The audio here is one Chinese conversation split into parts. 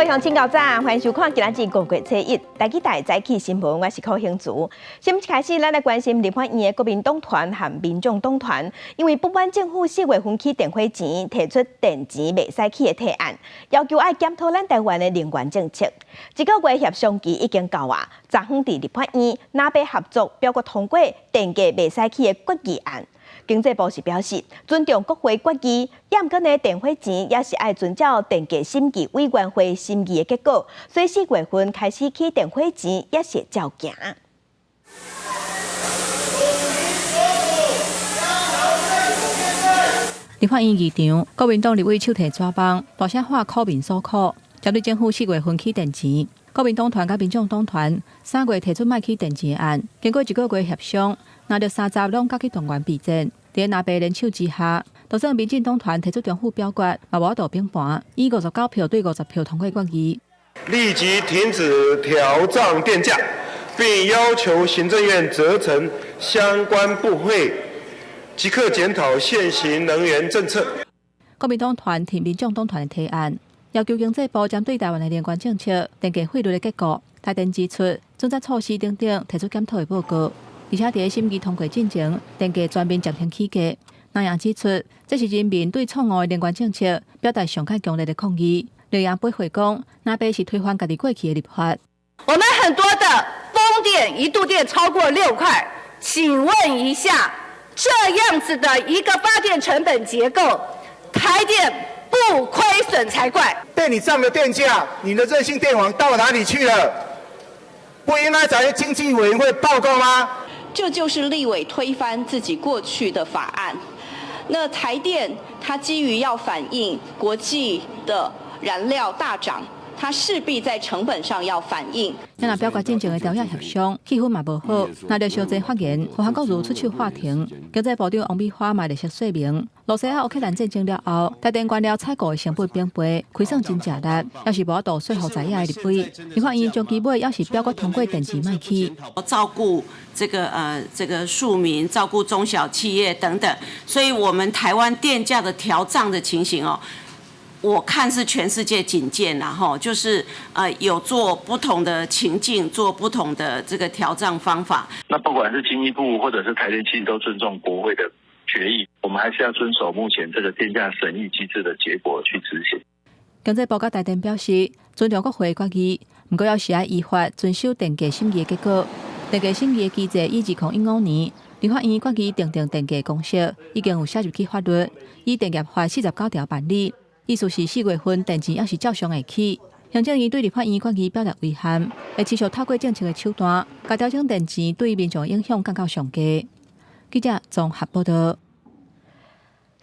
各位乡亲、高早，欢迎收看今仔日5月7日台记早起新闻，我是柯兴竹。先一开始，咱来关心立法院的国民党团和民众党团，因为不满政府4月份起电火钱提出电钱袂使起的提案，要求爱检讨咱台湾的能源政策。1个月协商期已经到啊，昨昏伫立法院南北合作表决通过电价袂使起的决议案。经济部是表示，尊重国会决议，也毋过呢，电火钱也是爱遵照电价审议委员会审议的结果，所以4月份开始起电火钱也是照行。立法院议场，国民党立委手提纸板，大声喊苦民所苦，针对政府4月份起电钱。国民党团甲民众党团3月提出卖起电钱案，经过1个月协商，拿到30拢甲去动员备战。伫南北联手之下，就算民进党团提出重复表决，也无法度平盘，以59票对50票通过决议，立即停止调涨电价，并要求行政院责成相关部会即刻检讨现行能源政策。国民党团提民众党团的提案，要求经济部针对台湾的能源政策、电价汇率的结果，台电指出准则措施等等提出检讨的报告。而且伫审议通过进程，电价全面暂停起价。南洋指出，这是人民对错误的能源政策表达上较强烈的抗议。南洋不会讲，南北是推翻家己过去的立法。我们很多的风电一度电超过6块，请问一下，这样子的一个发电成本结构，台电不亏损才怪。被你涨的电价，你的韧性电网到哪里去了？不应该找经济委员会报告吗？这就是立委推翻自己过去的法案。那台电它基于要反映国际的燃料大涨，它势必在成本上要反映。若表决进程的调解协商气氛嘛无好，那就小济发言，和韩国瑜出手法庭。经济部长王美花嘛立即说明，罗西亚乌克兰战争了后，台电原料采购的成本变贵，亏损真吃力。要是无法度说服在野的立委，立法院将基本要是表决通过电池卖起，照顾这个庶民，照顾中小企业等等，所以我们台湾电价的调涨的情形哦。我看是全世界仅见啦，哈，就是有做不同的情境，做不同的这个调涨方法。那不管是经济部或者是台电，其实都尊重国会的决议，我们还是要遵守目前这个电价审议机制的结果去执行。经济部甲台电表示，尊重国会决议，不过要是要依法遵守电价审议的结果。电价审议的机制以2015年立法院决议订定电价公式，已经有写入去法律，以电业法49条办理。意思是4月份电钱要是照常会起，行政院对立法院决议表达遗憾，会持续透过政策的手段，甲调整电钱对民众影响降到上低。记者综合报道。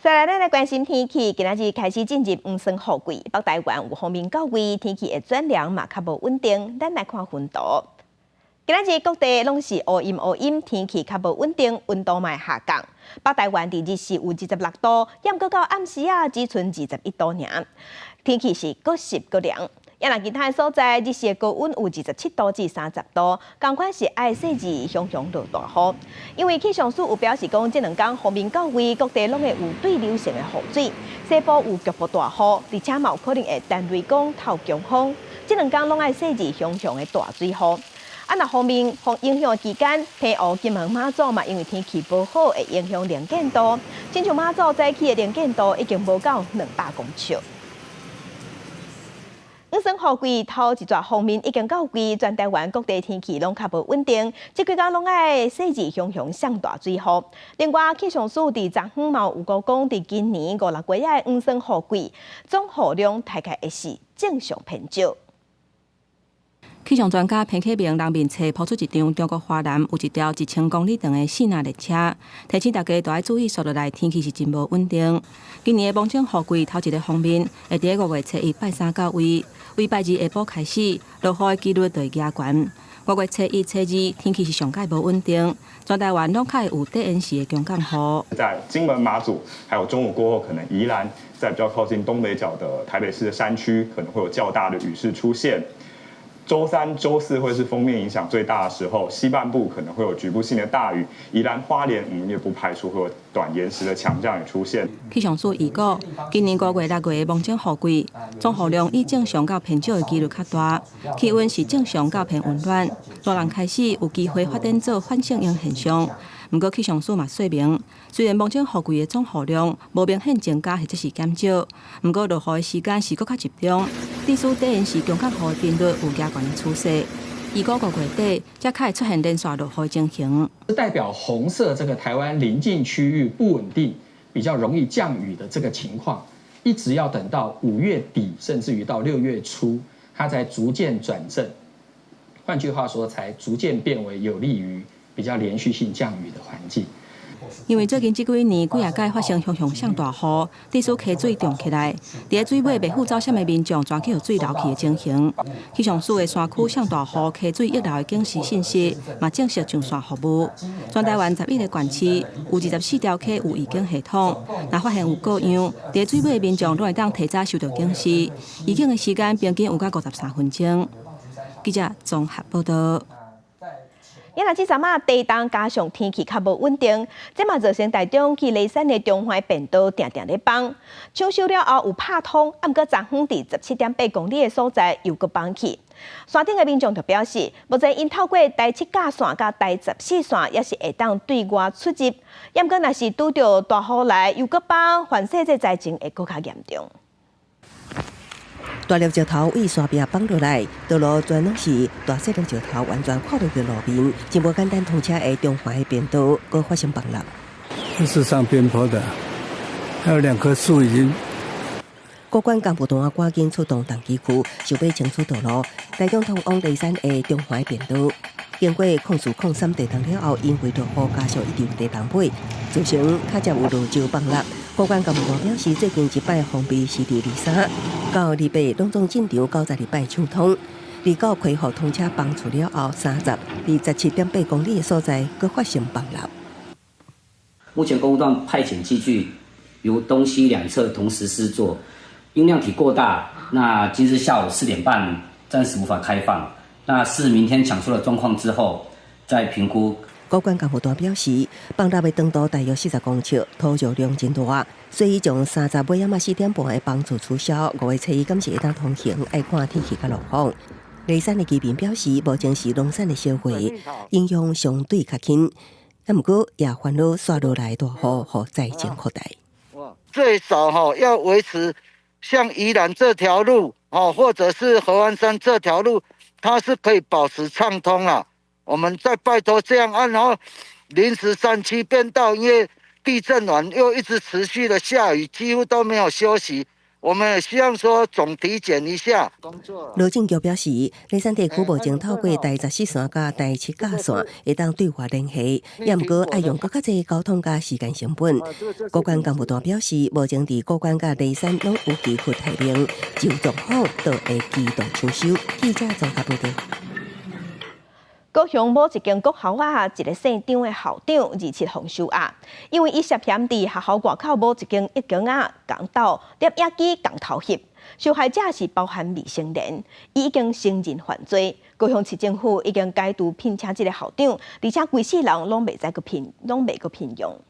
再来，咱来关心天气。今仔日开始进入黄霜雨季，北台湾有方面到位，天气会转凉嘛，较无稳定。咱来看温度。今仔日各地拢是乌阴，天气较无稳定，温度嘛下降。北台湾伫日时有26度，也毋过到暗时只剩21度尔。天气是各湿各凉。也若其他所在日时的高温有27度至30度，同款是爱细致熊落大雨。因为气象署有表示讲，这2天方面到位，各地拢会有对流性的雨水，西部有局部大雨，而且嘛有可能会单雷公透强风。这2天拢爱细致熊的大水雨。若方面影响期间，澎湖、金门、马祖嘛，因为天气不好，会影响能见度。亲像马祖早起的能见度已经无到200公尺。黄霜雨季头一撮方面已经到位，全台湾各地天气拢较无稳定，这几天拢爱细致熊上大水雨。另外，气象署伫昨昏嘛有讲，伫今年5、6月的黄霜雨季，总雨量大概会是正常偏少。气象专家彭启明人面册抛出一张中国华南有一条1000公里长的4纳列车，提醒大家都要注意速度内天气是真无稳定。今年的黄霜雨季头一个方面，会伫5月7日拜三到位，为拜二下晡开始，落雨的几率就会加悬。5月7日、7日天气是上界无稳定，全台湾拢较有低温时的强降雨。在金门、马祖，还有中午过后，可能宜兰，在比较靠近东北角的台北市的山区，可能会有较大的雨势出现。周3、周4会是锋面影响最大的时候，西半部可能会有局部性的大雨，宜兰花莲我们也不排除会有短延时的强降雨出现。气象署预估，今年5月、6月的梦境雨季，总雨量以正常到偏少的几率较大，气温是正常到偏温暖，大人开始有机会发展做反性型现象。不过气象署嘛说明，虽然梦境雨季的总雨量无明显增加或者是减少，不过落雨的时间是更较集中，地区底沿是中间雨的频率有加悬的趋势。预估5月底才开始出现连续落雨的情形。代表红色这个台湾邻近区域不稳定，比较容易降雨的这个情况，一直要等到5月底，甚至于到6月初，它才逐渐转正。换句话说，才逐渐变为有利于比较连续性降雨的环境。因为最近这几年几啊届发生熊上大雨，地区溪水涨起来，伫水尾袂负走险的民众全去有水流去的情形。气象署的山区上大雨溪水溢流的警示信息，嘛正式上线服务。全台湾11个县市有24条溪有预警系统，若发现有各样伫水尾的民众，拢会当提早收到警示。预警的时间平均有到53分钟。记者综合报道。因若即阵啊，地动加上天气较无稳定，这嘛造成台中去梨山的中环便道定定咧崩，抢修了后有拍通，啊，毋过昨昏伫17.8公里的所在又搁崩去。山顶的民众就表示，目前因透过第7架线甲第14线，也是会当对外出入，也毋过若是拄着大雨来又搁崩，反正这灾情会搁较严重。大粒石头为山壁放落来，道路全拢是大细粒石头完全跨入去路面，真无简单通车的中环的便道，搁发生崩落。这是上边坡的，还有2棵树已经。高管干部团赶紧出动重机区，想要清除道路，台中通往梨山的中环便道。经过控诉地动了后，因为落雨加上一条地动尾，造成较接有路就崩落。高管干部团表示，最近一摆封闭是伫梨山，到礼拜拢总进场，9礼拜抢通。29开放通车崩出了后，27.8公里的所在，搁发生崩落。目前公路段派遣机具由东西两侧同时施作，因量体过大，那今日下午4点半暂时无法开放。那是明天抢修的状况之后再评估。高管干部团表示，崩落的长度大约40公尺，土石量真大，所以从30尾4点半的帮助取消。5月初一敢是会当通行，爱看天气甲路况。梨山的居民表示，目前是农产的消费，影响相对较轻，不过也烦恼刷落来大雨，和灾情扩大。最少要维持像宜兰这条路或者是合欢山这条路，它是可以保持畅通啦。我们再拜托这样按，然后临时山区变道，因为地震完又一直持续的下雨，几乎都没有休息。我们也希望说总体检一下。路政局表示，梨山地区目前透过第14线甲第7架线会当对外联系，也毋过爱用更较侪交通甲时间成本。高管干部团表示，目前伫高管甲梨山拢有机会提名，就状况都会机动抢修。记者综合报道。高雄某一间国校啊，一个姓张的校长27封收押，因为伊涉嫌伫学校外口某一间一间啊共斗摄影机共偷翕，受害者是包含未成年，伊已经承认犯罪。高雄市政府已经解除聘请这个校长，而且规世人拢未个聘用。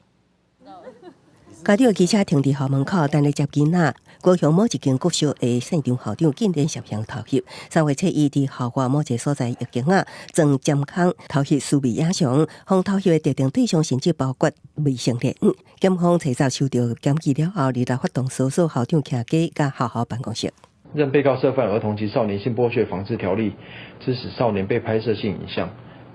家长记者停伫校门口等咧接囡仔。高雄某一间国小的姓张校长竟然涉嫌偷翕，3月初伊伫校外某一个所在一间啊装监控偷翕私密影像，向偷翕的特定对象甚至包括未成年。检方查找收到检举了后，立即发动搜索校长徛家甲校校办公室。认被告涉犯《儿童及少年性剥削防治条例》，致使少年被拍摄性影像、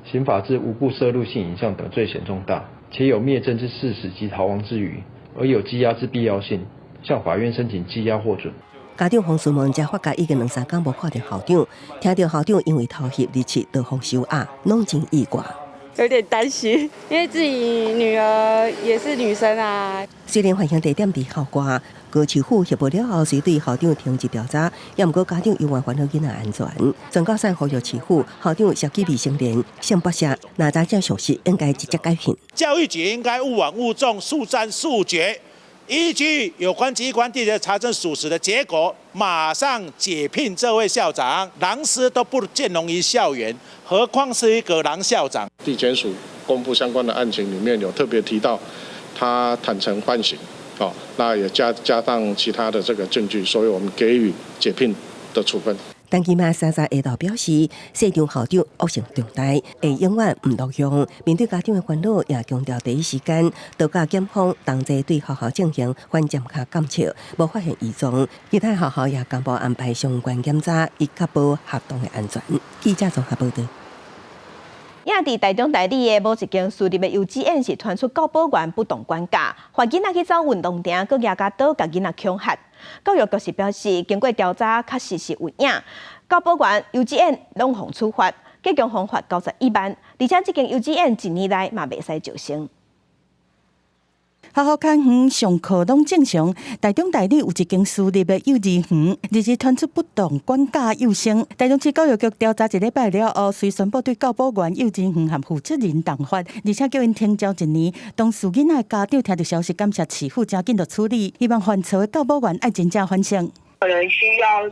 刑法致无故摄入性影像等罪嫌重大，且有灭证之事实及逃亡之余，而有羁押之必要性。向法院申请羁押获准。家长洪询问，才发觉已经2-3天无看到校长，听到校长因为偷翕日期就封收押，拢真意外。有点担心，因为自己女儿也是女生啊。虽然犯行地点伫校外，高市府协助了后，随对校长停止调查，也毋过家长永远烦恼囡仔安全。全高山呼吁市府校长涉及未成年性剥削，哪查证属实，应该直接改聘。教育局应该勿枉勿纵，速战速决。依据有关机关地的查证属实的结果，马上解聘这位校长。狼师都不见容于校园，何况是一个狼校长？地检署公布相关的案情里面有特别提到，他坦诚犯行，那也加上其他的这个证据，所以我们给予解聘的处分。陈其迈33下昼表示，市场校长恶性重大，会永远唔录用。面对家长的烦恼，也强调第一时间多加检方同齐对学校进行反检查监测，无发现异状。其他学校也公布安排相关检查，以确保活动的安全。记者综合报道。也伫台中台里的某一间私立的幼稚园是传出教保员不当管教，罚囡仔去走运动场，佮举家刀甲囡仔恐吓。教育局是表示，经过调查，确实是有影。教保员、幼稚园拢互处罚，计共罚91万，而且这间幼稚园一年内嘛袂使招生。学校开园上课拢正常，台中台里有一间私立的幼儿园，日日传出不当管教幼生。台中市教育局调查1礼拜了后，遂宣布对教保员、幼稚园和负责人动罚，而且叫因停教1年。当事囡仔的家长听到消息，感谢市府真紧就处理，希望犯错的教保员爱真正反省。可能需要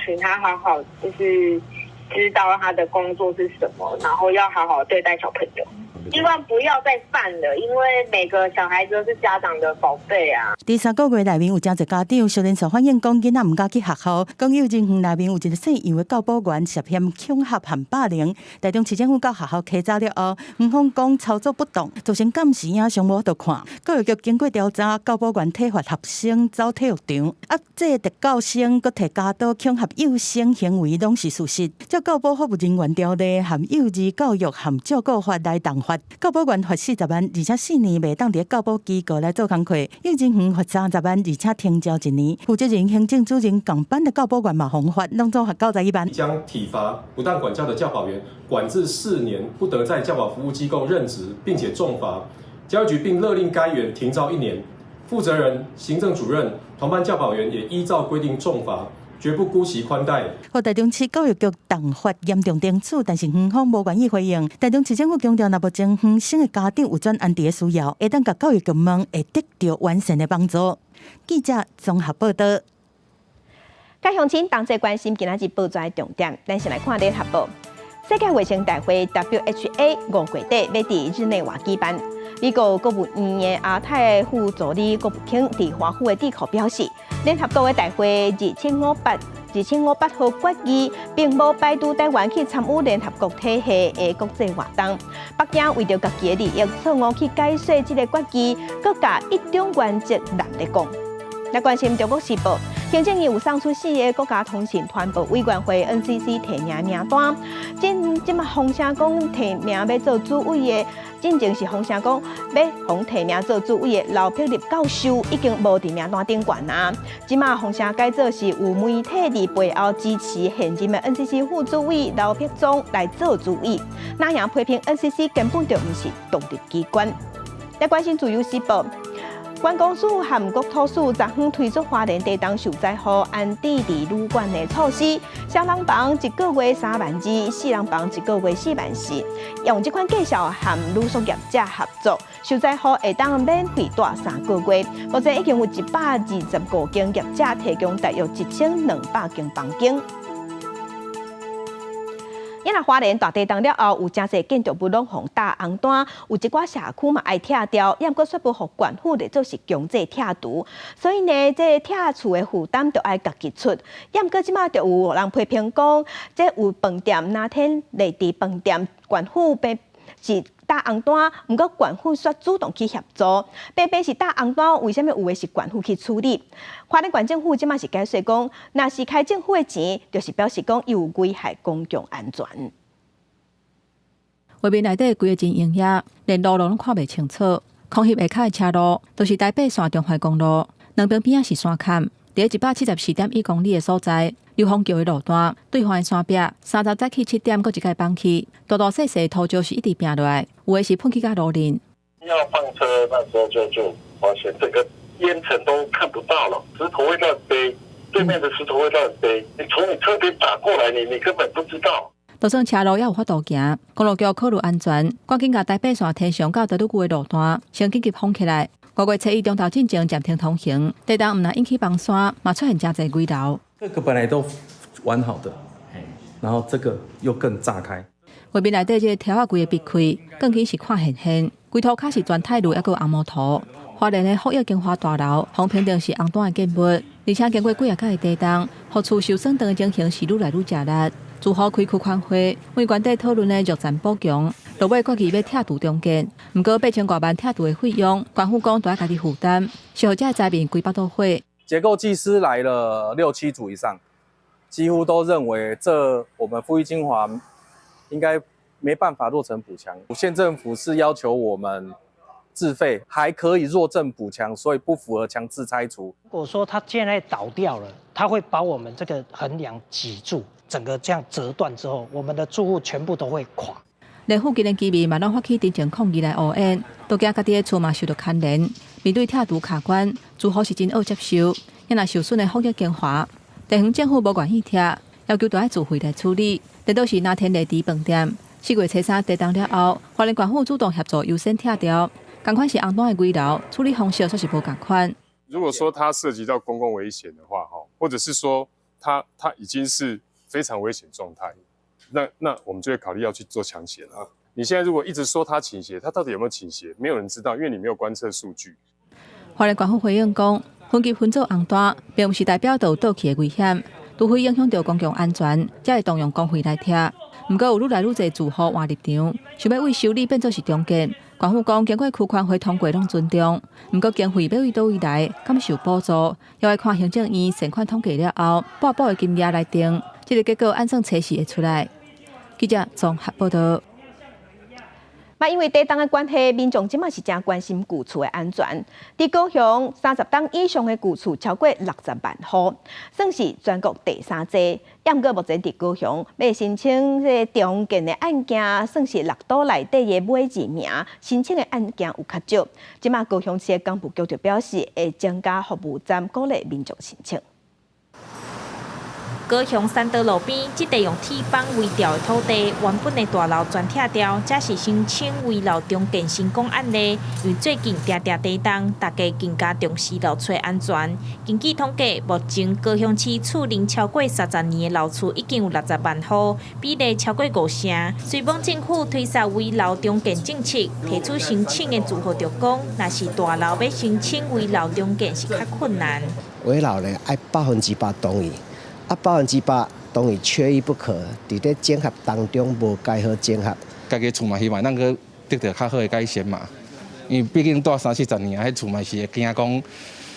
请他好好就是知道他的工作是什么，然后要好好对待小朋友。希望不要再犯了，因为每个小孩子都是家长的宝贝啊。第3个月内面有真侪家长少年所反映讲，囡仔唔敢去学校，讲幼稚园内面有一个姓杨的教保员涉嫌恐吓和霸凌。台中市政府到学校稽查了后，园方讲操作不当，造成监视影像无得看。教育局经过调查，教保员体罚学生走体育场，压制特教生，佮摕家刀恐吓幼生行为拢是事实。照教保服务人员条例和幼儿教育和照顾法来动罚。教保员罚40万，而且4年未当伫教保机构来做工课；幼稚园罚30万，而且停教1年。负责人、行政主任港班的教保员嘛，红罚，拢总罚91万。将体罚不当管教的教保员管制4年，不得在教保服务机构任职，并且重罚。教育局并勒令该员停招1年。负责人、行政主任、同班教保员也依照规定重罚。绝不姑息宽待。和台中市教育局动罚严重定处，但是园方无愿意回应。台中市政府强调，若无将园生的家长有专案的需要，会当甲教育局问，会得到完善的帮助。记者综合报道。甲乡亲同齐关心今仔日报纸重点，咱先来看联合报。世界卫生大会 （WHA） 5月底要伫日内瓦举办。美国国务院的亚太副总理郭布卿伫华府的地库表示，联合国的大会2058号决议，并无排除台湾去参与联合国体系的国际活动。北京为着家己的利益，错误去解释这个决议，搁甲一种原则难得讲。来关心中国时报，行政院有送出4个国家通信传播委员会 NCC 提名名单，即马风声讲提名要做主委的。进前是风声讲要互提名做主委的刘碧立教授已经无伫名单顶悬啊！即马风声改做是有媒体伫背后支持现任的 NCC 副主委刘碧忠来做主委，那样批评 NCC 根本就毋是独立机关。来关心自由时报。关公署和国土署昨昏推出花莲地动受灾户安置伫旅馆的措施，小人房1个月3万2，细人房1个月4万4。用这款介绍和旅宿业者合作，受灾户会当免费住3个月。目前已经有125间业者提供大约1200间房间。因为花莲大地震了后，有真侪建筑物拢红大红单，有一寡社区嘛爱拆掉，也毋过说不互县府来做是强制拆除，所以呢，这拆厝的负担就爱家己出。也毋过即马就有人批评讲，这有饭店那天内地饭店县府被是大红单，毋过县府却主动去协助。偏偏是大红单，为什么有的是县府去处理？花莲县政府即马是解释讲，若是开政府的钱，就是表示讲有危害公共安全。画面内底规个真营业，连路拢看袂清楚。空翕下骹的车路，都是台北线中环公路，两边边仔是山坎。伫174.1公里的所在，流芳桥的路段，对方的山壁，3早早起7点，搁一解放起，大大细细土石是一直拼落来，有的是喷起甲路面。要放车那时候就发现整个烟尘都看不到了，石头会乱飞，对面的石头会乱飞，你从你侧边打过来，你根本不知道。就算车路也有法度行，公路局考虑安全，赶紧甲台北线提上到德鲁区的路段，先紧急封起来。5月7日中昼进前暂停通行，地动唔但引起崩山，嘛出现真侪危楼。这个本来都完好的，然后这个又更炸开。画面内底这条仔规个闭开，更起是看现现，规涂骹是砖泰路，还有红毛土。花莲的福益金华大楼，风评定是红单的建物，而且经过几啊届的地动，户厝受损等的情形是愈来愈热烈。住户开区款会，为原地讨论的弱战补强，落尾决议要拆除中建，不过8千多万拆除的费用，官府讲都要家己负担，消费者的灾民规百多伙。结构技师来了6、7组以上，几乎都认为我们富裕精华应该没办法落成补强。县政府是要求我们自费，还可以弱症补强，所以不符合强制拆除。如果说它现在倒掉了，它会把我们这个横梁挤住，整个这样折断之后，我们的住户全部都会垮。连附近的居民嘛，拢发起真正抗议来乌烟，都惊家己的厝嘛受到牵连。面对拆除卡关，住户是真恶接受，因若受损的福益金华，地方政府无愿意拆，要求都要自费来处理。这都是那天的第饭店，4月3地动了后，花莲县府主动协助优先拆掉。同款是红单的危楼，处理方式却是无同款。如果说它涉及到公共危险的话，或者是说它已经是非常危险状态，那我们就会考虑要去做强协了。你现在如果一直说它倾斜，它到底有没有倾斜？没有人知道，因为你没有观测数据。花莲县府回应讲，分级分做红单，并不是代表有倒去的危险，除非影响到公共安全，才会动用公费来拆。不过有愈来愈侪住户换立场，想要为修理变作是中建。县府讲，经过区管会通过拢尊重，不过经费要为倒位来，敢受补助，要来看行政院善款统计了后，拨补的金额来定，这个结果按算测试会出来。记者综合报道。因为地动的关系，民众即马是真关心旧厝的安全。伫高雄30栋以上的旧厝超过60万户，算是全国第3多。不过目前伫高雄要申请这重建的案件，算是6都内底的尾2名，申请的案件有较少。即马高雄市的工部局就表示，会增加服务站，鼓励民众申请。高雄三德路边，这地用铁板围掉的土地，原本的大楼全拆掉，这是申请围楼重建成功案例。因为最近常常地动，大家更加重视楼厝安全。根据统计，目前高雄市厝龄超过30年的楼厝已经有60万户，比例超过5成。虽望政府推出围楼重建政策，提出申请的住户就讲，若是大楼要申请围楼重建是较困难。围楼呢，要100%同意。100%当然缺一不可，伫咧整合当中无该好整合。家己厝嘛希望咱个得到较好的改善嘛，因为毕竟住30-40年，迄厝嘛是会惊讲，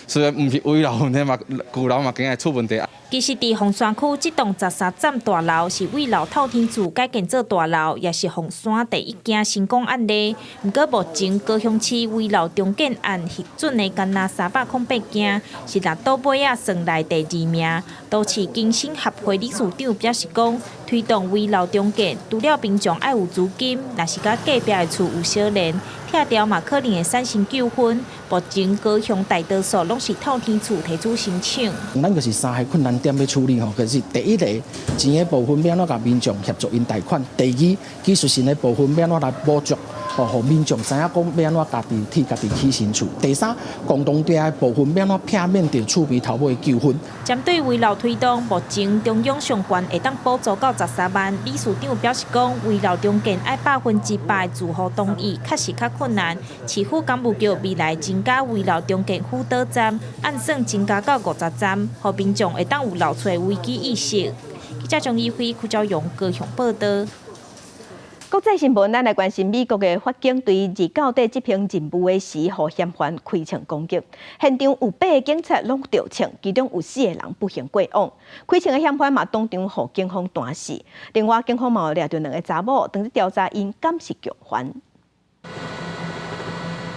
虽然毋是危楼问题嘛，旧楼嘛惊会出问题。其实，伫凤山区这栋13站大楼是危楼透天厝改建做大楼，也是凤山第一件成功案例。不过，目前高雄市危楼重建案核准的干那308件，是6都尾啊算来第2名。都市更新协会理事长表示讲，推动危楼重建，除了民众爱有资金，若是甲隔壁的厝有相连，拆掉嘛可能会产生纠纷。目前高雄大多数拢是透天厝提出申请。咱就是3个困难点要处理吼，就是第一个钱的部分要怎甲民众协助因贷款；第二技术性的部分要怎来补足，互民众知影讲要怎家己替家己起新厝；第三共同地的部分要怎避免着厝边头尾纠纷。针对危楼推动，目前中央上悬会当补助到13万。理事长表示讲，危楼重建爱100%的住户同意，确实较困难。市府工务局未来增加危楼重建辅导站，按算增加到50站，互民众会当有楼厝危机意识。记者张义辉、邱昭勇高雄报道。国际新闻，咱来关心美国的法警对29日执行任务的时，互嫌犯开枪攻击，现场有8个警察拢着枪，其中有4个人不幸过往。开枪的嫌犯嘛当场互警方弹死。另外，警方嘛有抓到2个查某，当时调查因敢是共犯。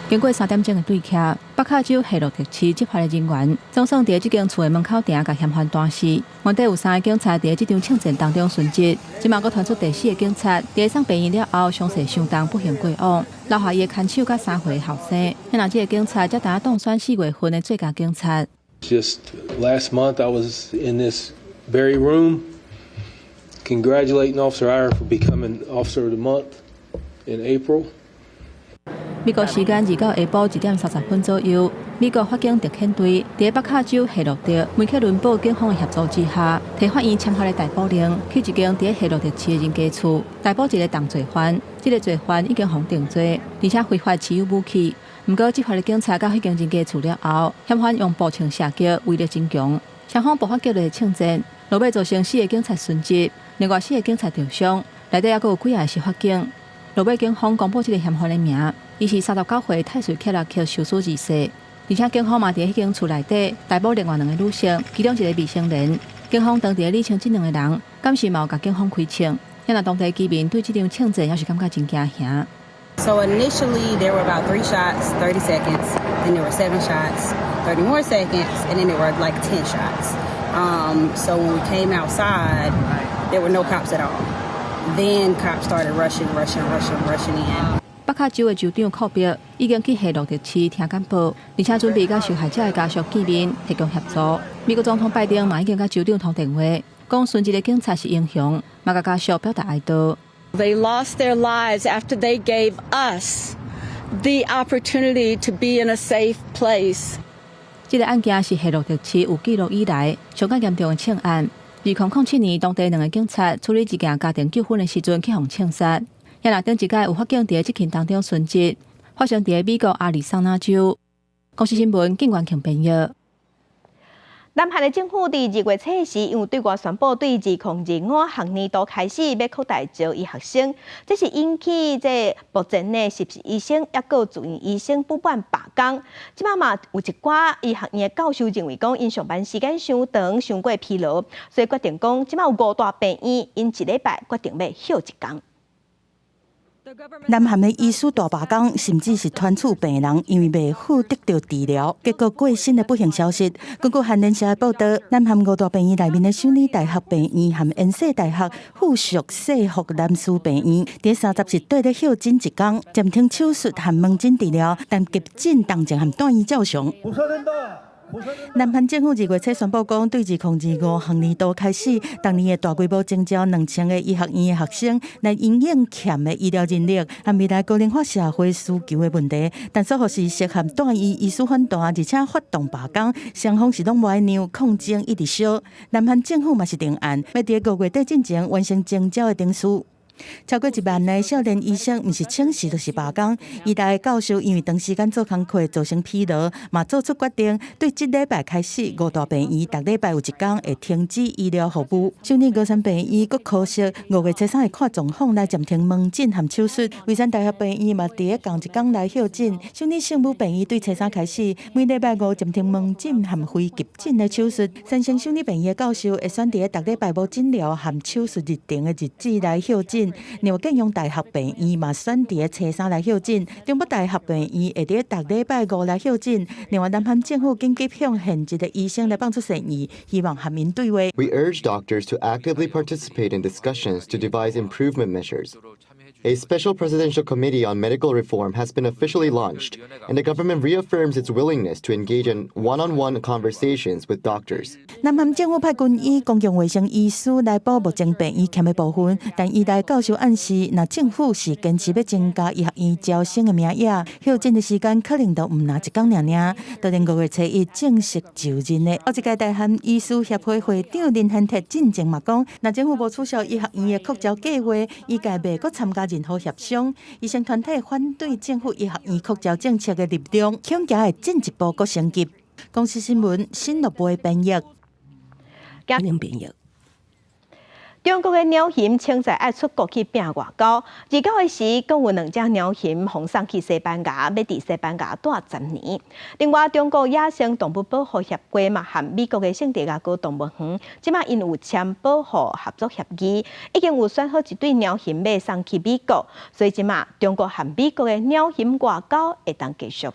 经过3点钟的对峙，北卡州夏洛特市执法的人员总算伫这间厝的门口埕甲嫌犯弹死。原底有3个警察伫这场枪战当中殉职，即马佫传出第4个警察伫送病院了后，伤势相当不幸过往，留下伊的看守甲3岁后生。那这个警察才当当选4月份的最佳警察。Just last month, I was in this very room congratulating Officer Iyer for becoming Officer of the Month in April. 美国时间29下晡1点30分左右，美国法警特遣队伫北卡州夏洛特梅克伦堡警方的协助之下，替法院签下了逮捕令，去一间伫夏洛特市的人家厝逮捕一个重罪犯。这个罪犯已经被定罪，而且非法持有武器。不过，执法的警察到迄间人家厝了后，嫌犯用步枪射击，威力真强。双方爆发激烈的枪战，落尾造成4个警察殉职，另外4个警察受伤，内底还佫有几个是法警。落尾警方公布这个嫌犯的名，伊是39岁泰瑞克拉克受死2世，而且警方嘛伫迄间厝内底逮捕另外2个女性，其中一个未成年。警方当地理清这2个人，敢是嘛有甲警方开枪？因为当地居民对这场枪战也是感觉真惊吓。So initially there were about 3 shots, 30 seconds, then there were 7 shots, 30 more seconds, and then there were like 10 shots. So when we came outside, there were no cops at all. Then cops started rushing in. 北卡州的州长库比已经去夏洛特市听简报，而且准备甲受害者的家属见面，提供协助。美国总统拜登嘛已经甲州长通电话，讲殉职的警察是英雄，嘛甲家属表达哀悼。They lost their lives after they gave us the opportunity to be in a safe place. 这个案件是夏洛特市有记录以来上较严重的枪案。2007年，当地2个警察处理一件家庭纠纷的时阵去互枪杀，也若顶一届有法警伫这起当中殉职，发生伫美国亚利桑那州。公司新闻景元庆编译。南韩的政府伫2月初时，因为对外宣布对2025学年度开始要扩大招医学生，这是引起目前的实习医生也有住院医生不满罢工。即摆嘛有一寡医学院的教授认为讲，因上班时间伤长、伤过疲劳，所以决定讲，即摆有5大病院，因1礼拜决定要休1天。南韩的医师大罢工，甚至是团处病人因为未获得到治疗，结果过身的不幸消息。根据韩联社的报道，南韩5大病院内面的首尔大学病院和延世大学附属世福男士病院，伫30日对咧休诊1天，暂停手术和门诊治疗，但急诊当前和单医照常。南韩政府2月初宣布讲，对2025学年度开始，当年的大规模征召2000个医学院的学生，来应应欠的医疗人力和未来高龄化社会需求的问题。但所后是适合单医医师反弹，而且发动罢工，双方是拢无爱让抗争一直烧。南韩政府嘛是定案，要伫5月底之前完成征召的程序。超过1万个少年医生，毋是请示就是罢工。医大的教授因为长时间做工课造成疲劳，嘛做出决定，对这礼拜开始5大病院逐礼拜有1天会停止医疗服务。首尔高山病院阁可惜5月初3会看状况来暂停门诊和手术。蔚山大学病院嘛伫咧同1天来休诊。首尔圣母病院对初3开始每礼拜5暂停门诊和非急诊的手术。三星首尔病院的教授会选伫逐礼拜无诊疗和手术日程的日子来休诊。另外，建阳大学病院嘛选伫初3来休诊，中北大学病院会伫逐礼拜5来休诊。另外，南韩政府紧急向现职的医生来放出善意，希望和民对话。We urge doctors to actively participate in discussions to devise improvement measures. A special presidential committee on medical reform has been officially launched, and the government reaffirms its willingness to engage in one-on-one conversations with doctors. 南韩政府派军医、公共卫生医师来补目前病院欠的部分，但医大教授暗示，若政府是坚持要增加医学院招生的名额，休诊的时间可能都唔拿1天尔。到连5月初1正式就任的。后一届大韩医师协会会长林汉泰进前嘛讲，若政府无取消医学院的扩招计划，医界未阁参加任何协商。医生团体反对政府医学院扩招政策的立场，恐惊会进一步阁升级。公司新闻新乐部编译。中国的鸟禽清早爱出国去拼外交，29日时，共有2只鸟禽奉送去西班牙，要伫西班牙待10年。另外，中国野生动物保护协会嘛，和美国的圣地亚哥动物园，即马因有签保护合作协议，已经有选好一对鸟禽要送去美国，所以即马中国和美国的鸟禽外交会当继续。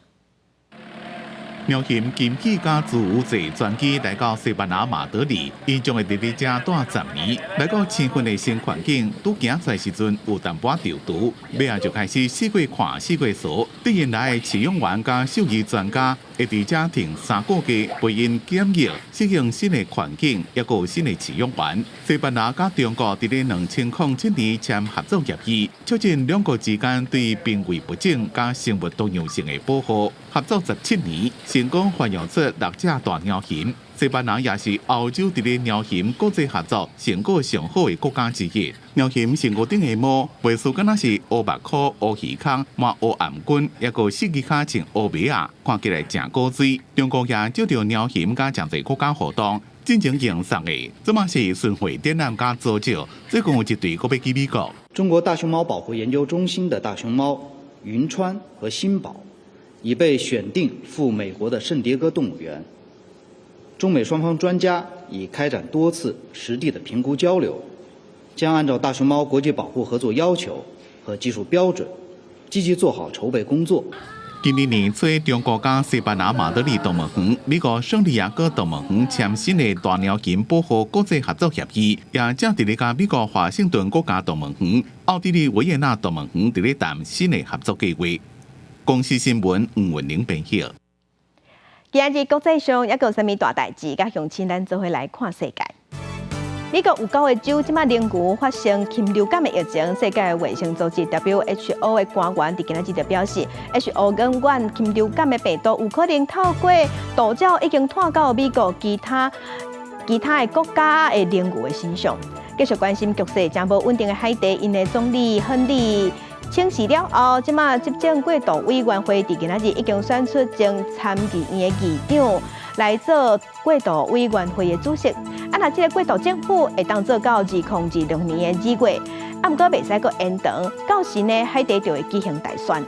苗琴金喜加自由坐专机来到西班牙马德里，因将会伫咧遮待10年。来到青训的新环境，拄行出来时阵有淡薄潮毒，尾仔就开始四过看四过数。对因来的饲养员加兽医专家会伫遮停3个月，陪因检疫，适应新的环境，也有新的饲养员。西班牙甲中国伫咧2007年签合作协议，促进两国之间对濒危不整甲生物多样性的保护。合作17年，成功繁育出6只大鸟禽。西班牙也是欧洲伫咧鸟禽国际合作成果上好的国家之一。鸟禽身躯顶的毛，袂输敢若是乌目壳、乌鱼孔、满乌颔棍，也个四只脚像乌尾啊，看起来真古锥。中国也借着鸟禽甲真侪国家活动。进行营送的，这嘛是巡回展览加组织，最共有一队要去美国。中国大熊猫保护研究中心的大熊猫云川和新宝已被选定赴美国的圣迭戈动物园。中美双方专家已开展多次实地的评估交流，将按照大熊猫国际保护合作要求和技术标准，积极做好筹备工作。今年年初，中国甲西班牙马德里动物园、美国圣地亚哥动物园签新的大鸟禽保护国际合作协议，也正伫咧甲美国华盛顿国家动物园、奥地利维也纳动物园伫咧谈新的合作计划。公司新闻黄文玲编写。今日国际上还有啥物大代志？甲乡亲咱做伙来看世界。美国有9个州即马连续发生禽流感的疫情，世界卫生组织 WHO 的官员伫今仔日就表示 ，H5 N1 禽流感的病毒有可能透过渡鸟已经传到美国其他的国家的连续的身上。继续关心局势真无稳定的海地，因的总理亨利请示了后，即马执政过渡委员会伫今仔日已经选出正参议院的议长来做过渡委员会的主席。若即个过渡政府会当做到2026年的2月，毋过袂使阁延长，到时呢海地就会举行大选。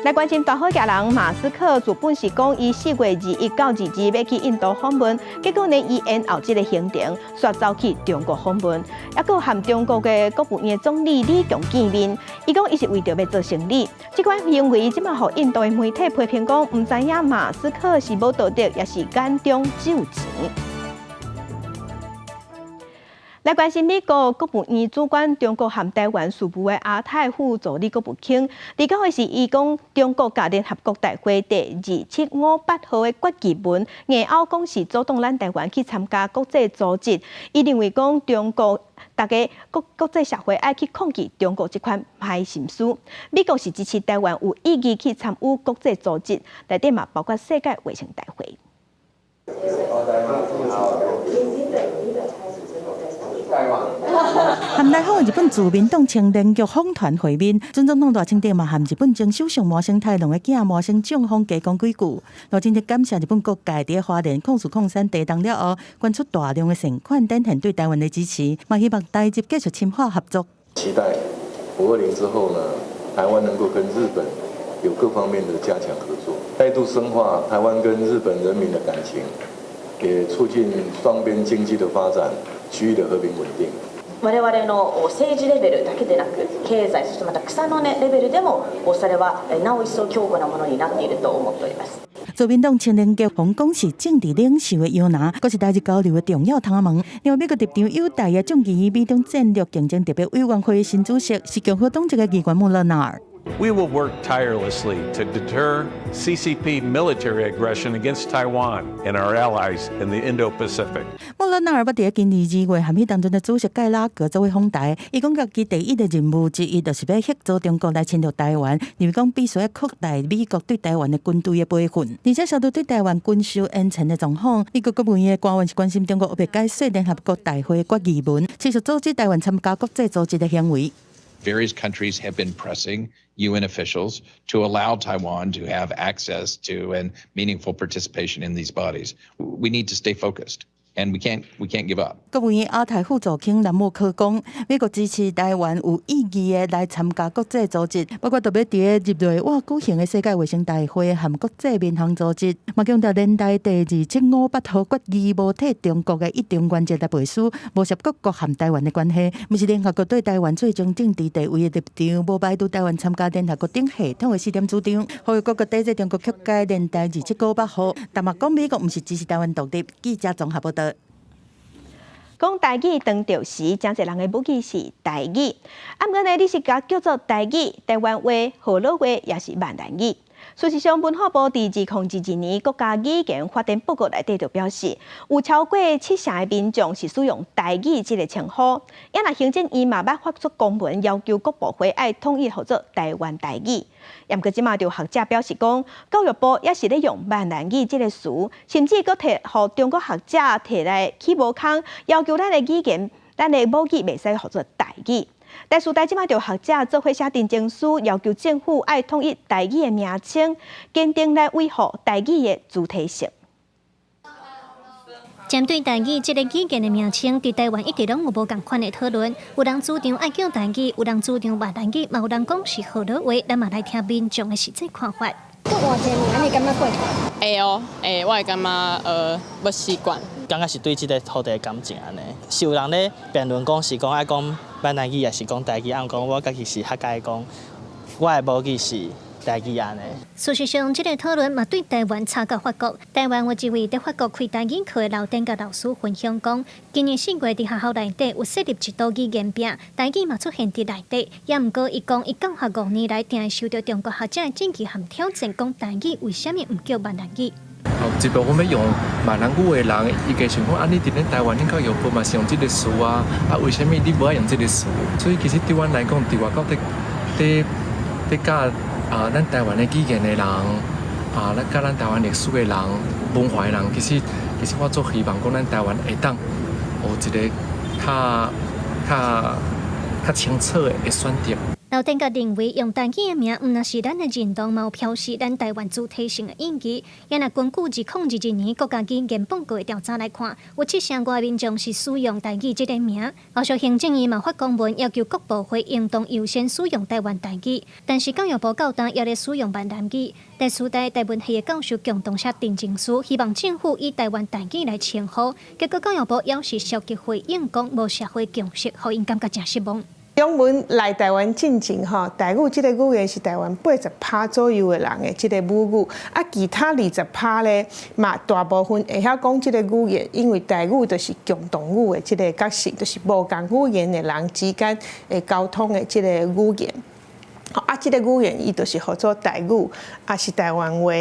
来关心大好家人马斯克，原本是讲伊4月21到22要去印度访问，结果呢伊延后即个行程，煞走去中国访问，还佫和中国的国务院总理李强见面。伊讲伊是为着要做生意，即款行为即马互印度的媒体批评讲，毋知影马斯克是无道德，也是眼中只有钱。来关心美国国务院主管中国和台湾事务的亚太副总理郭武铿，29日伊讲，中国甲联合国大会第2758号的决议文，硬拗讲是主动咱台湾去参加国际组织。伊认为讲中国大家国际社会爱去抗拒中国这款歹心思。美国是支持台湾有意义去参与国际组织，内底嘛包括世界卫生大会。含来访的日本自民党青年局访团会面，孙总统大清点嘛含日本前首相麻生太郎的囝麻生正方加讲几句。罗真正感谢日本各界伫花莲控诉矿山地动了后，捐出大量的善款，展现对台湾的支持，嘛希望台日继续深化合作。期待520之后呢，台湾能够跟日本有各方面的加强合作，再度深化台湾跟日本人民的感情，也促进双边经济的发展。区域的和平稳定。我々の政治レベルだけでなく、経済そしてまた草の根レベルでも、それはなお一層強固なものになっていると思っております。自民党青年局访港是政治领袖的摇篮，阁是台日交流的重要窗门。另外，美国立场友台的众议院美中战略竞争特别委员会的新主席是共和党籍的议员穆勒纳尔。We will work tirelessly to deter CCP military aggression against Taiwan and our allies in the Indo-Pacific. 穆勒纳尔捌伫今年2月和迄当中的主席盖拉格作为访台，伊讲家己第一的任务之一就是要协助中国来侵略台湾，认为讲必须要扩大美国对台湾的军队的培训，而且受到对台湾军售延长的状况。美国国务院的官员是关心中国有别解说联合国大会决议文，持续阻止台湾参加国际组织的行为。Various countries have been pressing UN officials to allow Taiwan to have access to and meaningful participation in these bodies. We need to stay focused. and we can't give up. 国务院亚太副总卿蓝默克讲，美国支持台湾有意义的来参加国际组织，包括特别伫10月举行的世界卫生大会和国际民航组织，嘛强调年代第275号决议无替中国的一定原则来背书，无涉各国和台湾的关系，毋是联合国对台湾最终政治地位的立场，无排除台湾参加联合国顶系统的试点主张，呼吁各国抵制中国曲解年代275号，但嘛讲美国毋是支持台湾独立。记者综合报道。讲台语当着时，真侪人的母语是台语。啊，毋过呢，你是甲叫做台语、台湾话、河洛话，也是闽南语。事实上，文化部伫2022年国家语言发展报告内底就表示，有超过70%的民众是使用台语这个称呼。也若行政院嘛捌发出公文，要求各部会爱统一合作台湾台语。也毋过，即马就学者表示讲，教育部也是咧用闽南语这个词，甚至佫摕互中国学者摕来起无空，要求咱的语言、咱的母语袂使合作台语。但是台即马就学者做伙写定情书，要求政府爱统一台语的名称，坚定来维护台语的主体性。针对台语这个语言的名称，伫台湾一直拢有无共款的讨论。有人主张爱叫台语，有人主张闽南语，嘛有人讲是河洛话。咱嘛来听民众的实际看法。佮换一个名，你感觉过？会哦，我会感觉要习惯。感觉是对这个土地的感情安尼。是有人咧辩论讲是讲爱讲闽南语，也是讲台语，按讲我家己是客家讲，我的母语是台语安尼。事实上，这个讨论嘛对台湾差到法国。台湾有一位在法国开台语课的老店甲老师分享讲，今年4月伫学校内底有设立一道语言饼，台语嘛出现伫内底。也毋过，伊讲伊教学5年来，定会受到中国学者的建议和挑战，讲台语为虾米毋叫闽南语？一部分要用闽南语的人，伊个想讲，啊，你伫咧台湾，恁教育部嘛是用这个词啊，为什么你无爱用这个词？所以其实对阮来讲，伫外国伫教咱台湾的语言的人，咱教咱台湾历史的人、文化的人，其实我做希望讲，咱台湾会当有一个较清楚的选择。老店家认为用台语的名，毋若是咱的认同，嘛有表示咱台湾主体性的意义。也若根据2022年国家语言报告的调查来看，有7成外民众是使用台语这个名。后续行政院嘛发公文要求各部会应当优先使用台湾台语，但是教育部教单也咧使用闽南语。第4代台文系的教授共同写定情书，希望政府以台湾台语来称呼。结果教育部也是消极回应，讲无社会共识，互因感觉真失望。中文来台湾进前吼，台语这个语言是台湾80%左右的人的这个母语，啊，其他20%咧嘛大部分会晓讲这个语言，因为台语就是共同语的这个角色，就是无共语言的人之间的沟通的这个语言。啊，这个语言伊就是叫做台语，也是台湾话。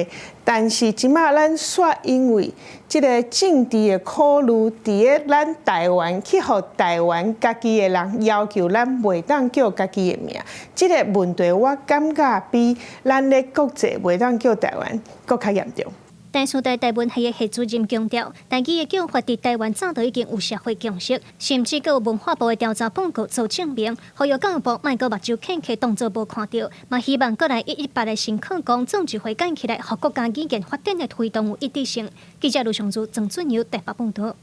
但是即马咱煞因为这个政治的考虑，伫个咱台湾去互台湾家己的人要求咱袂当叫家己的名，这个问题我感觉比咱咧国际袂当叫台湾更较严重。第4代台文系的系主任强调，台语的叫法伫台湾早就已经有社会共识，甚至有文化部的调查报告做证明，呼吁教育部莫搁目睭看起当作无看到，嘛希望过来118的新课纲总聚会建起来，互国家语言发展的推动有一致性。记者卢尚珠、郑俊尧台北报道。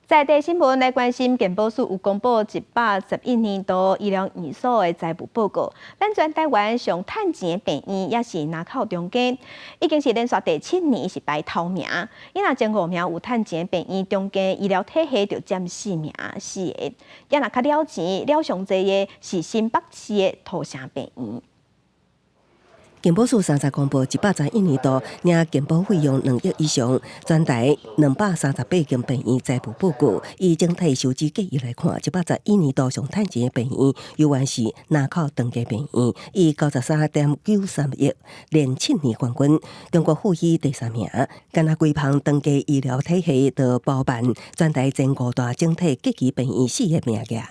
在地新闻来关心，健保署有公布111年度医疗院所的财务报告。咱全台湾上趁钱的病院也是南口中间，已经是连续第7年是排头名。伊若前5名有趁钱的病院，中间医疗体系就占4名4个。也若较了钱了上济的是新北市的土城病院。健保署30公布111年度领健保费用2亿以上，全台238间病院财务报告。以整体收支结余来看，111年度上趁钱的病院，犹原是南口长庚病院，以93.93亿连7年冠军。中国附医第3名，干那规旁长庚医疗体系的包办全台前5大整体结余病院4个名额。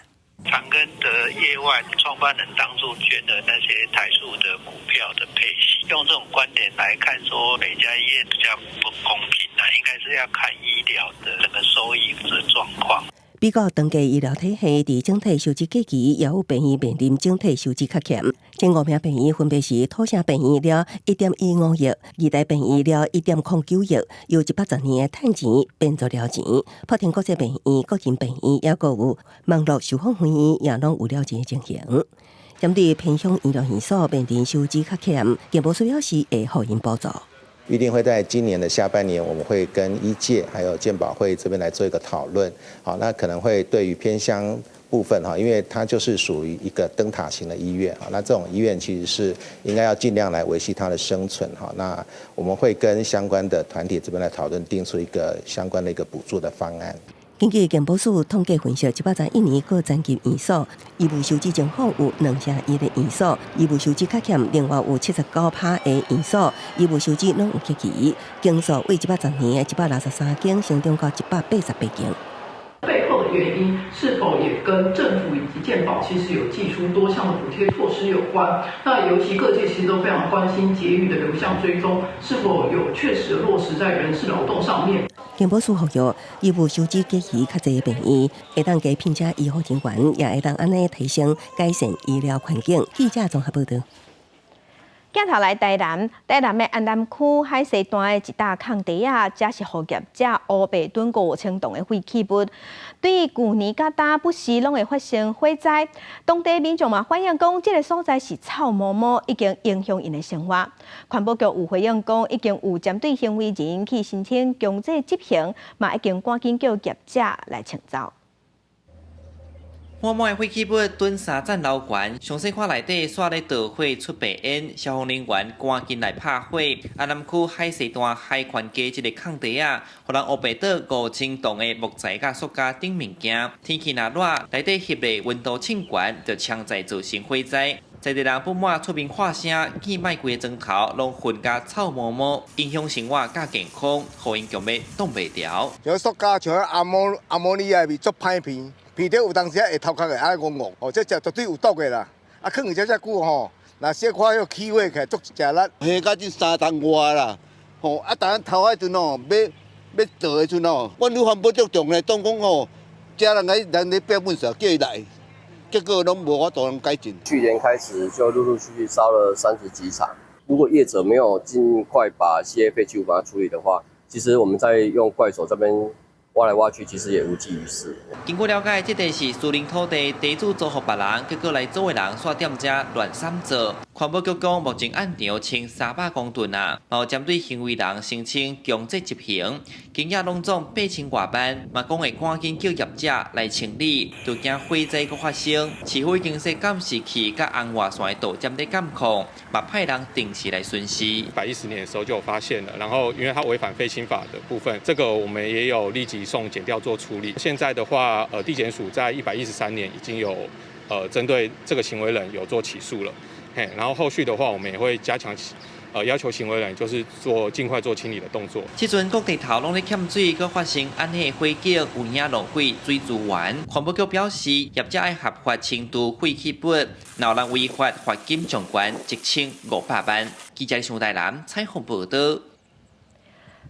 长庚的业外创办人当初捐的那些台塑的股票的配息，用这种观点来看，说每家医院比较不公平应该是要看医疗的整个收益的状况。比美国长期医疗体系伫整体收治计期也有病院面临整体收治较欠，前5名病院分别是土城病院了1.15亿、义大病院了1.09亿，由110年的趁钱变做了钱。普天国际病院、国人病院也个有网络受访会议也拢有了钱的情形。针对偏乡医疗院所面临收支较欠，健保署表示会互因补助。预定会在今年的下半年，我们会跟医界还有健保会这边来做一个讨论。好，那可能会对于偏乡部分哈，因为它就是属于一个灯塔型的医院啊，那这种医院其实是应该要尽量来维系它的生存哈。那我们会跟相关的团体这边来讨论，定出一个相关的一个补助的方案。根据健保署统计分析，101年各残疾院所，医务收支正好有201个院所，医务收支较欠，另外有79%的院所，医务收支拢有欠期，间数为110年的163间，成长到188间。背后的原因是否也跟政府以及健保其实有寄出多项的补贴措施有关？那尤其各界其实都非常关心节育的流向追踪是否有确实落实在人事劳动上面。健保署呼吁，医务收支计期较侪的病院，会当加聘请医护人员，也会当安尼提升改善医疗环境。记者综合报道。镜头来台南的安南区海西段的一搭空地啊，这是护业者乌白墩5千栋的废弃物，对于旧年甲搭不时拢会发生火灾。当地民众嘛反映讲，这个所在是臭毛毛，已经影响因的生活。环保局有回应讲，已经有针对行为人去申请强制执行，嘛已经赶紧叫业者来清走。满满的废弃物蹲3层楼悬，详细看内底煞咧导火出白烟，消防人员赶紧来拍火。安南区海西段海权街这个空地啊，互人乌白倒5千栋的木材甲塑胶等物件，天气若热，内底翕的温度称悬，就强在造成火灾。在地人不满出面喊声，见卖贵的砖头拢混甲臭毛毛，影响生活甲健康，互因强要挡袂牢。像塑胶，像阿摩尼亚味足歹闻。鼻头有当时会头壳会安尼戆戆，哦，这绝对有毒的啦。啊，放遮久吼，若小可迄起火起来足食力，下到这3吨外啦。吼，啊，当头迄阵吼，要做的阵吼，阮女环保局重咧，当讲吼，遮人咧标本时候叫伊来，结果拢无法度能改进。去年开始就陆陆续续烧了30几场，如果业者没有尽快把一些废弃物把它处理的话，其实我们在用怪手这边挖来挖去，其实也无济于事。经过了解，这地是私人土地，地主租予别人，结果来租的人煞踮遮乱散做。环保局讲，目前按条清300公吨啊，然后针对行为人申请强制执行，经验拢总8000多万，嘛讲会赶紧叫业者来清理，就惊火灾搁发生。市府已经说监视器甲红外线的导针在监控，嘛派人定期来巡视。110年的时候就有发现了，然后因为它违反废氢法的部分，这个我们也有立即送检调做处理。现在的话，地检署在113年已经有针对这个行为人有做起诉了。然后后续的话，我们也会加强要求行为人就是尽快做清理的动作。这阵各地头拢咧欠水，搁发生安尼的火警，有影浪费水资源。环保局表示，业者爱合法清除废弃物，若人违法，罚金上悬1500万。记者上台南采访报道。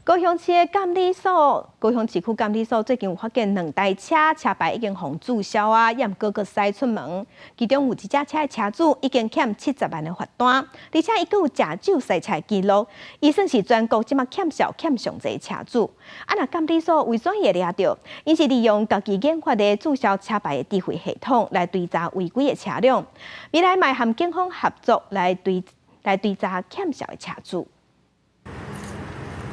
高雄市监理所、高雄市区监理所最近有发现2台车牌已经互注销啊，也毋过佫驶出门。其中有一架车的车主已经欠70万的罚单，而且伊佫有食酒赛车记录，伊算是全国即马欠上侪车主。啊，若监理所为怎会抓到？因是利用家己研发的注销车牌的智慧系统来追查违规的车辆，未来嘛和警方合作来追查欠销的车主。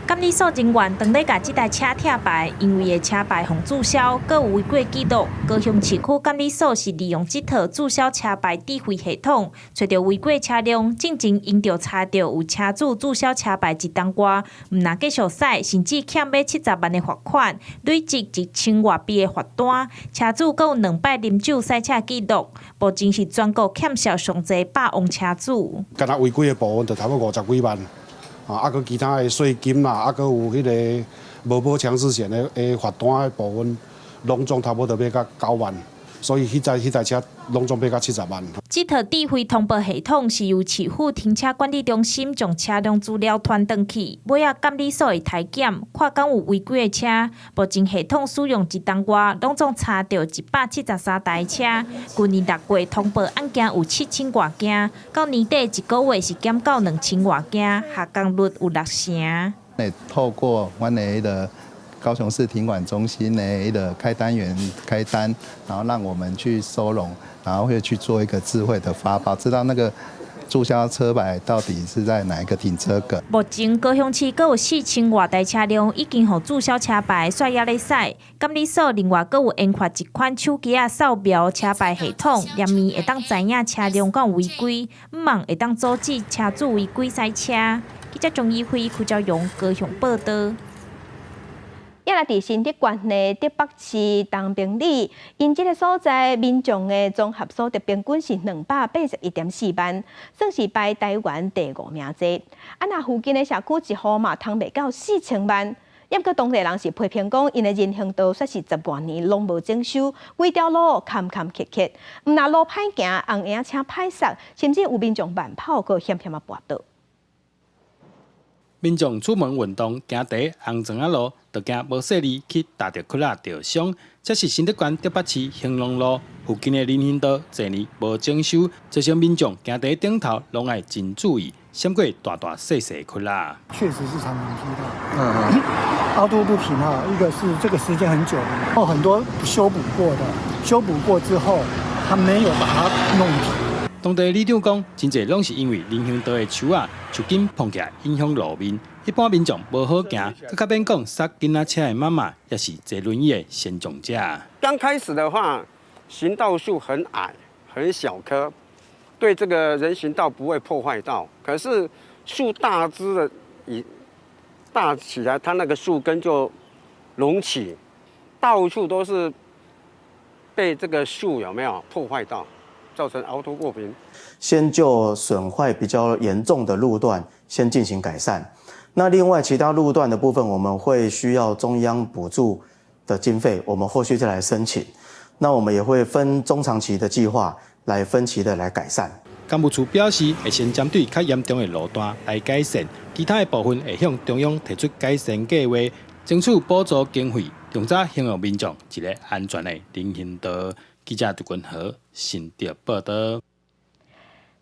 监理所人员当咧甲这台车拆牌，因为个车牌互注销，佮有违规记录。高雄市区监理所是利用这套注销车牌智慧系统，找到违规车辆，进前因着查到有车主注销车牌1吨外，毋若继续驶，甚至欠要70万的罚款，累积1000外币的罚单。车主佮有2摆啉酒赛车记录，目前是全国欠销上侪百王车主。干那违规的部分就差不多50几万。啊，佮其他的税金啦，啊，佮有迄个无保强制险的罚单的部分，拢总差不多要到9万，所以迄台车拢总要到70万。这套智慧通报系统是由市府停车管理中心将车辆资料传转去，尾仔监理所会体检，看敢有违规的车。目前系统使用1冬外，拢总查到173台车。去年6月通报案件有7000多件，到年底1个月是减到2000多件，下降率有6成。透过我们的高雄市停管中心的开单员开单，然后让我们去收容，然后会去做一个智慧的发包，知道那个注销车牌到底是在哪一个停车格。目前高雄市各有4000多台车辆已经予注销车牌，刷压咧使。监理所另外各有研发一款手机扫描车牌系统，连面会当知影车辆敢有违规，唔忙会当阻止车主违规赛车。记者钟义辉、邱兆勇高雄报道。也来伫新竹县的竹北市东平里，因这个所在民众的综合所得平均是281.4万，算是排台湾第5名多。那附近的社区一户嘛，通袂到4000万。也过当地人是批评讲，因的人行道说是10多年拢无整修，规条路坎坎坷坷，毋但路歹行，红影车歹刹，甚至有民众慢跑，阁险险啊跋倒。民众出门运动，行第红砖仔路，就惊无细力去踏着窟窿着伤。这是新竹县竹北市兴隆路附近的人行道，多年无整修，造成民众行第顶头拢爱真注意，闪过大大细细窟窿。确实是常常踢到，凹凸不平哈。一个是这个时间很久了，很多修补过的，修补过之后，他没有把它弄平。当地里长讲，真侪拢是因为人行道的树树根碰起来影响路面，一般民众无好行，更较免讲塞囡仔车的妈妈，也是坐轮椅的先撞者。刚开始的话，行道树很矮、很小棵，对这个人行道不会破坏到。可是树大枝的大起来，它那个树根就隆起，到处都是被这个树有没有破坏到？造成凹凸不平，先就损坏比较严重的路段先进行改善。那另外其他路段的部分，我们会需要中央补助的经费，我们后续再来申请。那我们也会分中长期的计划来分期的来改善。干部处表示，会先针对较严重的路段来改善，其他的部分会向中央提出改善计划，争取补助经费，重早享有民众一个安全的人行道。记者杜君和新竹报道。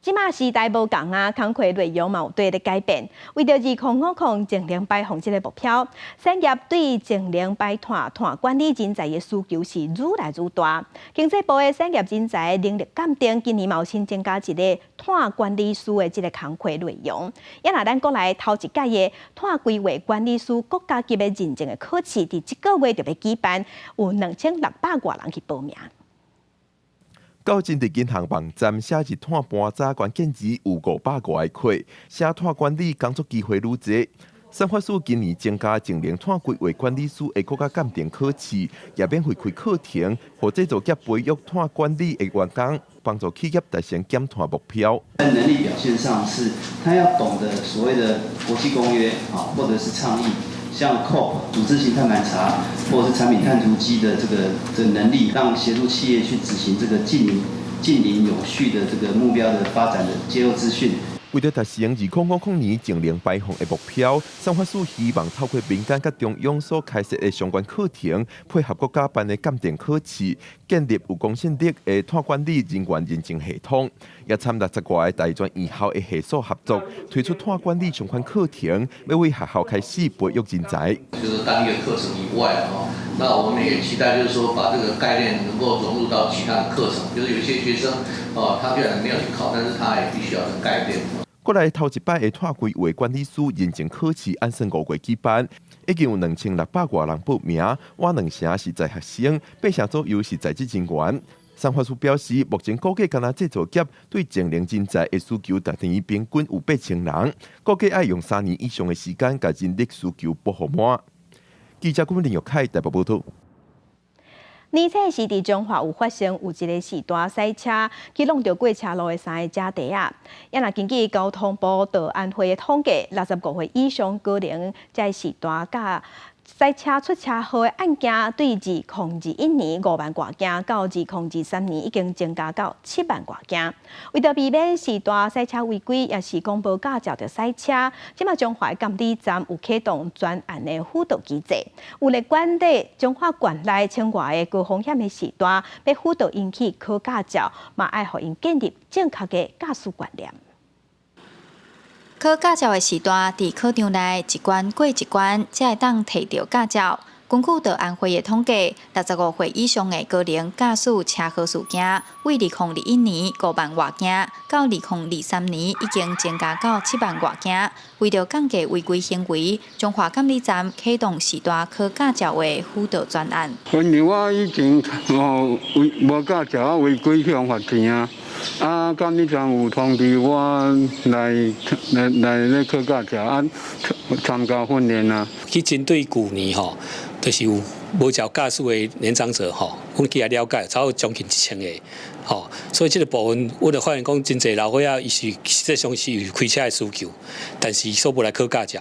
即马时代无共啊，工课内容嘛有对咧改变。为着2050净零排放这个目标，产业对净零排碳管理人才的需求是愈来愈大。经济部的产业人才能力鉴定今年嘛新增加一个碳管理师的这个工课内容。也若咱国内头一届的碳规划管理师国家级的认证的考试，伫这个月就要举办，有2600多人去报名。到真地银行网站写入碳盘查关键字有500多个课，写碳管理工作机会愈多。产发署今年增加净零碳规划管理师的国家鉴定考试，也免费开课程，或制造业培育碳管理的员工，帮助企业达成减碳目标。在能力表现上是，他要懂得所谓的国际公约啊，或者是倡议。像 COP 组织型碳盘查，或者是产品碳足迹的这个能力，让协助企业去执行这个近邻永续的这个目标的发展的揭露资讯。为了达成2050年净零排放的目标，产发署希望透过民间甲中央所开设的相关课程，配合国家办的鉴定考试，建立有公信力的碳管理人员认证系统，也参60多个大专院校的系所合作，推出碳管理相关课程，要为学校开始培育人才。就是单一个课程以外那我们也期待就是说把这个概念能够融入到其他的课程，就是有一些学生他虽然没有去考，但是他也必须要有概念。国内头一摆的碳规划管理师认证考试按算5月举办，已经有2600多人报名，我2成是在学生，8成左右是在职人员。产发署表示，目前估计干那制造业对净零人才的需求达年平均有8000人，估计要用3年以上的时间，把人力需求补好满。记者林玉凯台北报道。年初时，伫中华有发生有一个时大塞车，去弄到过车路的3个车底啊。也若根据交通部道安会的统计，65岁以上高龄才时大甲赛车出车祸的案件，对2021年5万外件，到2023年已经增加到7万外件。为着避免时大赛车违规，也是讲无驾照着赛车，即马中华监理站有启动专案的辅导机制，有来管理中华县内境外的高风险的时大，要辅导因去考驾照，嘛爱互因建立正确的驾驶观念。考驾照的时段，伫考场内一关过一关，才会当摕到驾照。根据着安徽的统计，65岁以上的高龄驾驶车祸事件，为2021年5万外件，到2023年已经增加到7万外件。为着降低违规行为，中华监理站启动时大考驾照的辅导专案。因为我以前无驾照违规去罚钱啊。监理站有通知我来咧考驾照参加训练啊。去针对旧年就是有无照驾驶的年长者阮去了解，超过将近1000个所以这个部分，我就发现讲，真侪老伙仔伊是实际上是有开车的需求，但是所无来考驾照。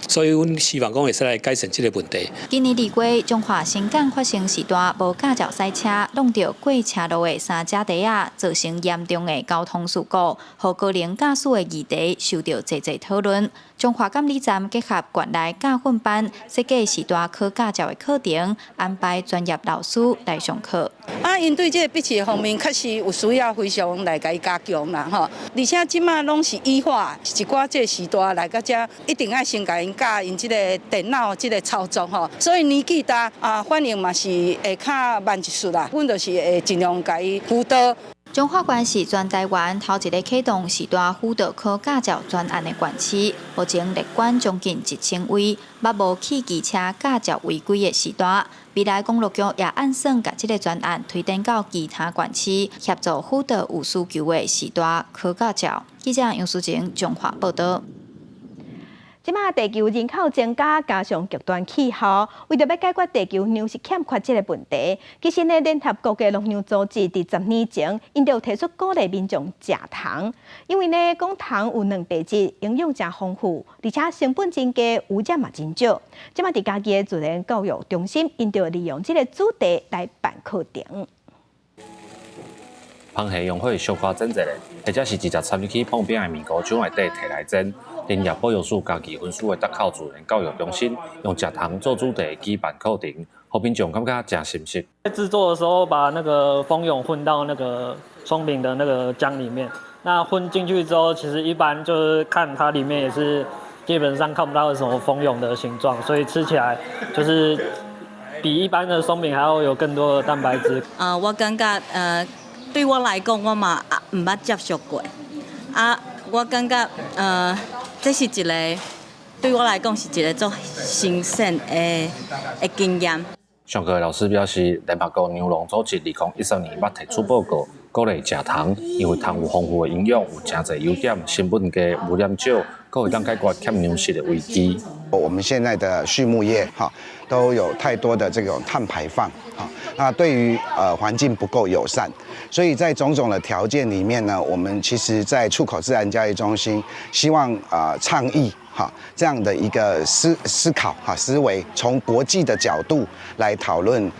所以，阮希望讲会使来改善这个问题。今年2月，中华新港发生时大无驾照赛车弄到过车路的3只车仔，造成严重的交通事故，和高龄驾驶的议题受到侪侪讨论。中华监理站结合县内驾训班，设计时大考驾照的课程，安排专业老师来上课。因对这个笔试方面，确实有需要非常来加加强啦，而且即马拢是依法，一寡这时大来到这，一定要先甲因教因这个电脑这个操作所以年纪大反应嘛是会较慢一chút啦，阮就是会尽量甲伊辅导。中华县是全台湾头一个启动时大辅导考驾照专案的县市，目前列管将近1000位捌无汽机车驾照违规的时大。未来公路局也按算把这个专案推展到其他县市，协助辅导有需求的时大考驾照。记者杨淑晴中华报道。即马地球人口增加，加上极端气候，为着要解决地球粮食欠缺这个问题，其实呢，联合国嘅农业组织伫10年前，因就提出鼓励民众食糖，因为呢，讲糖有蛋白质，营养真丰富，而且成本真低，污染嘛真少。即马伫家己嘅自然教育中心，因就利用这个主题来办课程。螃蟹用火小可整一个，或者是直接插入去旁边的面糊厂内底摕来蒸。林业保育署家己分属的德口自然教育中心，用食糖做主题举办课程，互民众感觉真熟悉。在制作的时候，把那个蜂蛹混到那个松饼的那个浆里面，那混进去之后，其实一般就是看它里面也是基本上看不到什么蜂蛹的形状，所以吃起来就是比一般的松饼还要有更多的蛋白质。我感觉对我来讲，我嘛唔捌接触过我感觉这是一个对我来讲是一个足新鲜的经验。上课老师表示，联合国牛农组织2013年捌提出报告，鼓励食糖，因为糖有丰富的营养，有真侪优点，成本低，污染少，佫会当解决欠粮食的危机。我们现在的畜牧业都有太多的这种碳排放那对于环境不够友善，所以在种种的条件里面呢，我们其实在出口自然教育中心希望倡议这样的一个思考思维，从国际的角度来讨论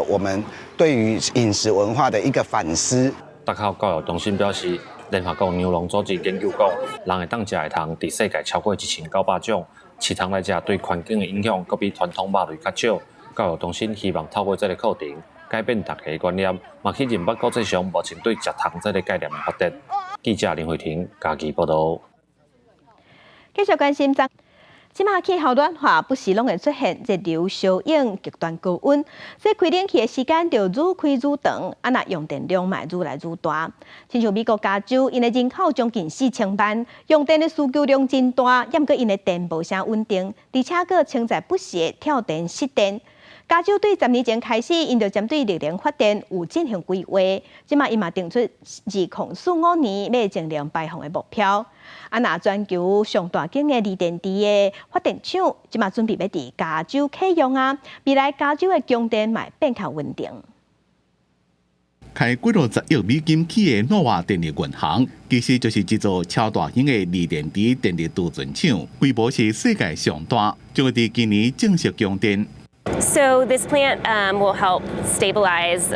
我们对于饮食文化的一个反思。德口教育中心表示，联合国牛农组织研究讲，人会当食的糖伫世界超过1900种，饲糖来食对环境的影响，佫比传统肉类较少。教育中心希望透过这个课程，改变大家的观念，嘛去认捌国际上目前对食糖这个概念的发展。记者林慧婷家己报道。继续关心即马气候暖化不时拢会出现热流效应、极端高温，所以开冷气的时间就愈开愈长，若用电量嘛愈来愈大。亲像美国加州，因的人口将近4000万，用电的需求量真大，也毋过因的电无啥稳定，而且佫存在不时的跳电、失电。加州对10年前开始，因就针对热能发电有进行规划，即马因嘛定出2045年要净零排放的目标。若全球上大型的锂电池的发电厂，即马准备要伫加州启用未来加州的供电嘛变较稳定。开$60亿美金起的诺瓦电力银行，其实就是一座超大型的锂电池电力储存厂，规模是世界上大，将会伫今年正式供电。So this plant will help stabilize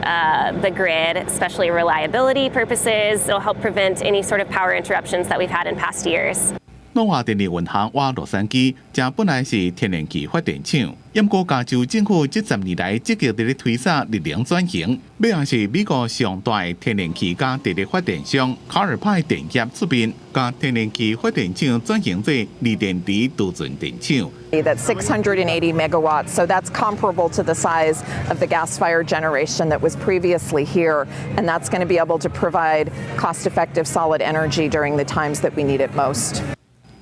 the grid, especially reliability purposes. It'll help prevent any sort of power interruptions that we've had in past years. 诺瓦电力银行挖洛杉矶，这本来是天然气发电厂，不过加州政府这10年来积极地推动力量转型，要让是美国上大的天然气加电力发电商卡尔派电业出面，将天然气发电厂转型做锂电池储存电厂。That's 680 megawatts, so that's comparable to the size of the gas-fired generation that was previously here, and that's going to be able to provide cost-effective solid energy during the times that we need it most.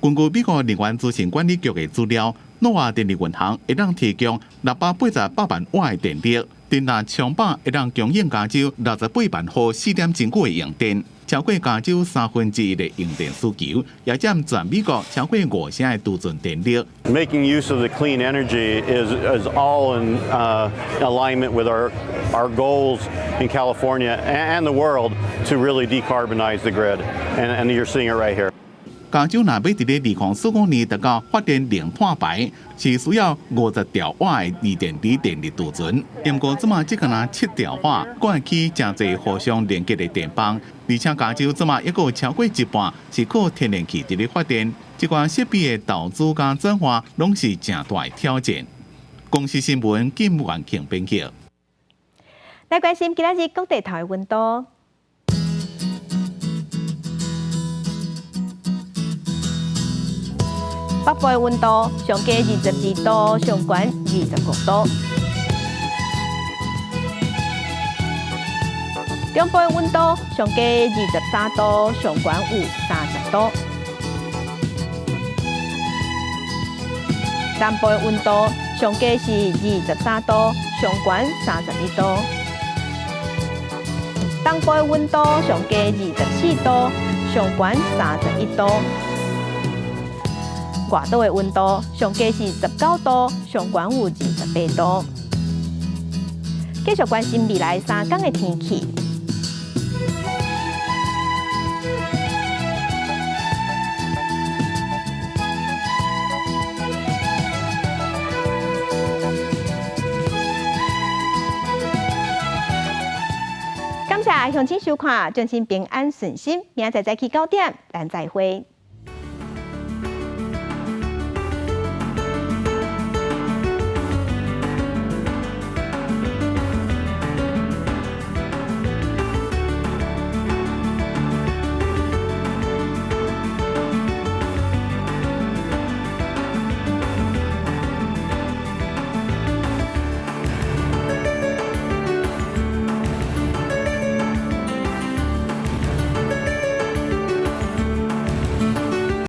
根据美国能源资讯管理局的资料，诺瓦电力银行会当提供688万瓦的电力，电力充饱会当供应加州68万户4.9个用电，超过加州1/3的用电需求，也占全美国超过5成的储存电力。Making use of the clean energy is all in alignment with our goals in California and the world to really decarbonize the grid, and you're seeing it right here. 加州若要伫咧2045年达到发电零碳排，是需要50兆瓦的锂电池电力储存。不过，即马只敢若7兆瓦，管起真侪互相连接的电棒，而且加州即马抑有超过一半是靠天然气伫咧发电，这款设备的投资加转化，拢是正大的挑战。公司新闻金元庆编辑。来关心今日各地头的温度。北部的温度上加22度，上悬29度；中部的温度上加23度，上悬有30度；南部的温度上加是23度，上悬31度；东部的温度上加24度，上悬31度。外岛的温度上加是19度，上悬有28度。继续关心未来3天的天气。感谢乡亲收看，祝您平安顺心，明仔载早起9点，咱再会。